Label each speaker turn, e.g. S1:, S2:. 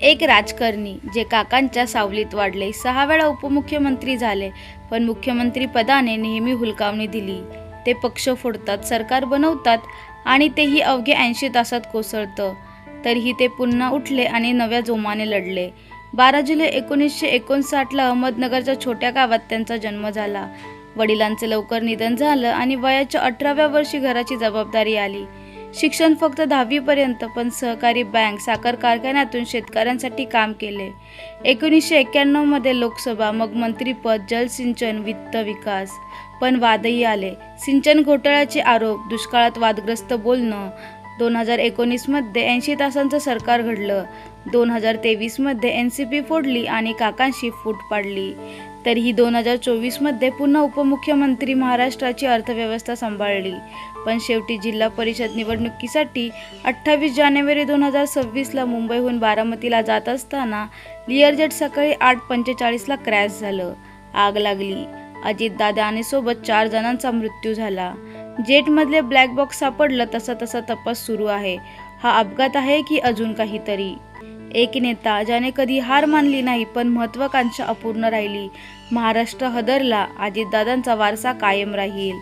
S1: एक राजकारणी जे काकांच्या सावलीत वाढले, 6 वेळा उपमुख्यमंत्री झाले, पण मुख्यमंत्री पदाने नेहमी हुलकावणी दिली. ते पक्ष फोडतात, सरकार बनवतात आणि तेही अवघे 80 तासात कोसळतं. तरीही ते पुन्हा उठले आणि नव्या जोमाने लढले. 12 जुलै 1959ला अहमदनगरच्या छोट्या गावात त्यांचा जन्म झाला. वडिलांचे लवकर निधन झालं आणि वयाच्या 18व्या वर्षी घराची जबाबदारी आली. शिक्षण फक्त 10वी पर्यंत, पण सहकारी बँक, साखर कारखान्यातून शेतकऱ्यांसाठी काम केले. 1991 मध्ये लोकसभा, मग मंत्रीपद, जलसिंचन, वित्त विकास. पण वादही आले. सिंचन घोटाळ्याचे आरोप, दुष्काळात वादग्रस्त बोलणं. 2019 मध्ये 80 तासांचं सरकार घडलं. 2023 मध्ये NCP फोडली आणि काकांशी फूट पाडली. तरीही 2024 मध्ये पुन्हा उपमुख्यमंत्री, महाराष्ट्राची अर्थव्यवस्था सांभाळली. पण शेवटी जिल्हा परिषद निवडणुकीसाठी 28 जानेवारी 2026ला मुंबईहून बारामतीला जात असताना लिअरजेट सकाळी 8:45ला क्रॅश झालं. आग लागली. अजितदादा आणि सोबत 4 जणांचा मृत्यू झाला. जेटमधले ब्लॅक बॉक्स सापडलं. तसा तपास सुरू आहे. हा अपघात आहे की अजून काहीतरी? एक नेता ज्याने कधी हार मानली नाही, पण महत्त्वाकांक्षा अपूर्ण राहिली. महाराष्ट्र हादरला. अजितदादांचा वारसा कायम राहील.